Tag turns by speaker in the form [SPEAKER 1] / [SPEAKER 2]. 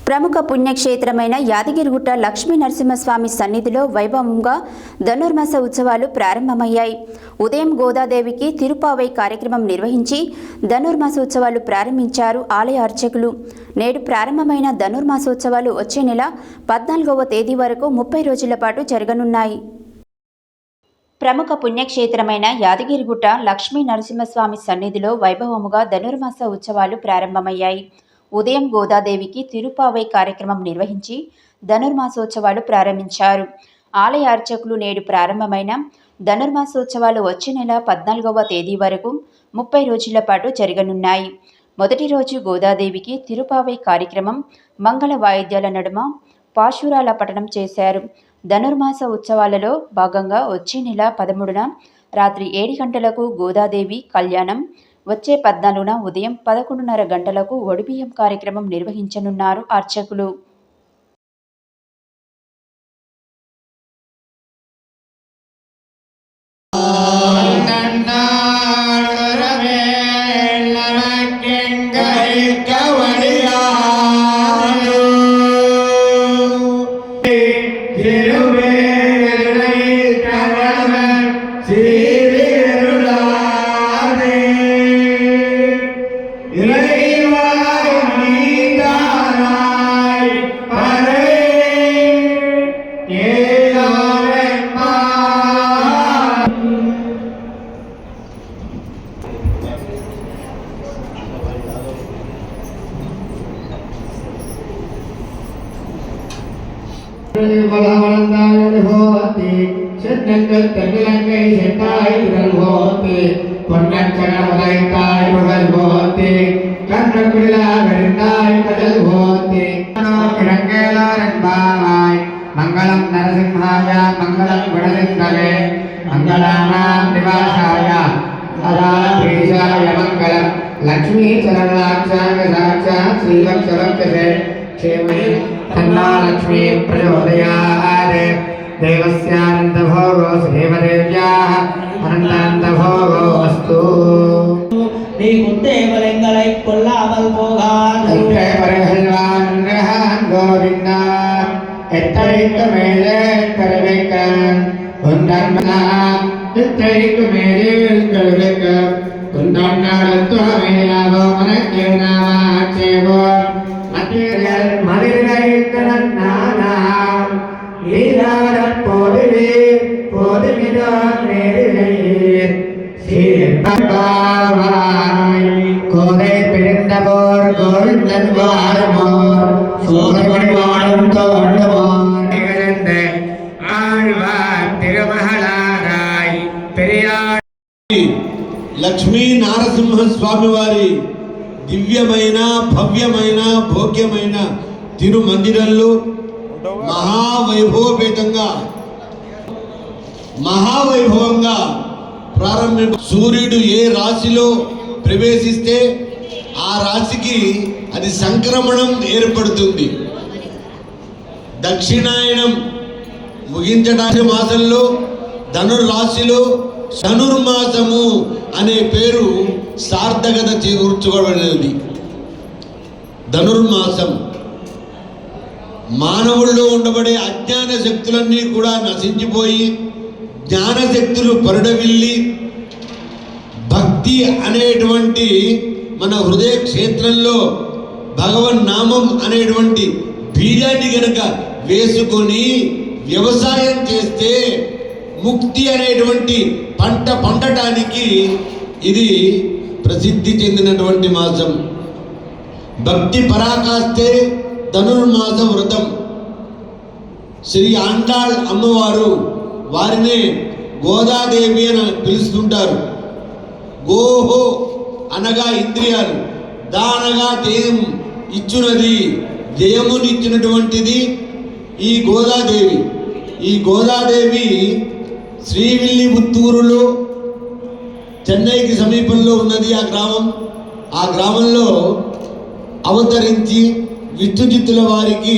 [SPEAKER 1] ప్రముఖ పుణ్యక్షేత్రమైన యాదగిరిగుట్ట లక్ష్మీ నరసింహస్వామి సన్నిధిలో వైభవంగా ధనుర్మాస ఉత్సవాలు ప్రారంభమయ్యాయి. ఉదయం గోదాదేవికి తిరుపావై కార్యక్రమం నిర్వహించి ధనుర్మాస ఉత్సవాలు ప్రారంభించారు ఆలయ అర్చకులు. నేడు ప్రారంభమైన ధనుర్మాసోత్సవాలు వచ్చే నెల 14వ తేదీ వరకు 30 రోజుల పాటు జరగనున్నాయి. ప్రముఖ పుణ్యక్షేత్రమైన యాదగిరిగుట్ట లక్ష్మీ నరసింహస్వామి సన్నిధిలో వైభవముగా ధనుర్మాస ఉత్సవాలు ప్రారంభమయ్యాయి. ఉదయం గోదాదేవికి తిరుపావై కార్యక్రమం నిర్వహించి ధనుర్మాసోత్సవాలు ప్రారంభించారు. ఆలయ అర్చకులు నేడు ప్రారంభమైన ధనుర్మాసోత్సవాలు వచ్చే నెల 14వ తేదీ వరకు 30 రోజుల పాటు జరగనున్నాయి. మొదటి రోజు గోదాదేవికి తిరుపావై కార్యక్రమం మంగళ వాయిద్యాల నడుమ పాశురాల పఠనం చేశారు. ధనుర్మాస ఉత్సవాలలో భాగంగా వచ్చే నెల 13న రాత్రి 7 గంటలకు గోదాదేవి కళ్యాణం, వచ్చే 14న ఉదయం 11:30 గంటలకు ఒడిబియ్యం కార్యక్రమం నిర్వహించనున్నారు అర్చకులు.
[SPEAKER 2] मंगलम नरसिंहाय मंगलम गुणसिंधवे मंगलानां निवासाय अराधीशाय मंगलम लक्ष्मी चरणाक्षाय साक्षात् श्रीवत्सवक्षसे क्षेमे तन्ना लक्ष्मी प्रचोदयात् देवस्यानन्दभोगो श्रीदेव्याः अनन्तानन्दभोगो अस्तु
[SPEAKER 3] நீ குத்தேவலங்களை கொல்லாமல் போகாது
[SPEAKER 2] கோவிந்தா எத்தனைக்கு மேலே கருவைக்க குந்தன்னா எத்தனைக்கு மேலே கருவைக்க குந்தன்னாரத்துவமேலாவோ மனக்கே நாமாச்சேவோ மத்தியல் மதிரைக்கணன் நானாம் லீலாரப் போதுவே போதுமிதான் நேரிழையீர் சீர்பாவாய் கோதை பிறந்தபோர் கோவிந்தன் வாரமோர் சோதமணி வாழும் தோண்டமோர் நிகழ்ந்த ஆழ்வார் திருமகளாராய் பெரியார்
[SPEAKER 4] లక్ష్మీ నారసింహ స్వామి వారి దివ్యమైన భవ్యమైన భోగ్యమైన తిరుమందిరంలో మహావైభవంగా ప్రారంభం. సూర్యుడు ఏ రాశిలో ప్రవేశిస్తే ఆ రాశికి అది సంక్రమణం ఏర్పడుతుంది. దక్షిణాయనం ముగించడానికి మాసంలో ధనుర్రాశిలో ధనుర్మాసము అనే పేరు సార్థకత చేకూర్చుకోబడినది. ధనుర్మాసం మానవుల్లో ఉండబడే అజ్ఞాన శక్తులన్నీ కూడా నశించిపోయి జ్ఞానశక్తులు పరుడవిల్లి భక్తి అనేటువంటి మన హృదయ క్షేత్రంలో భగవన్నామం అనేటువంటి బీజాన్ని గనక వేసుకొని వ్యవసాయం చేస్తే ముక్తి అనేటువంటి పంట పండటానికి ఇది ప్రసిద్ధి చెందినటువంటి మాసం. భక్తి పరాకాష్టే ధనుర్మాస వ్రతం. శ్రీ ఆండాళ్ అమ్మవారు వారినే గోదాదేవి అని పిలుస్తుంటారు. గోహో అనగా ఇంద్రియాలు, దానగా దేయం ఇచ్చునది, జయమునిచ్చినటువంటిది ఈ గోదాదేవి. ఈ గోదాదేవి శ్రీవిల్లిపుత్తూరులో చెన్నైకి సమీపంలో ఉన్నది ఆ గ్రామం. ఆ గ్రామంలో అవతరించి విష్ణుచిత్తుల వారికి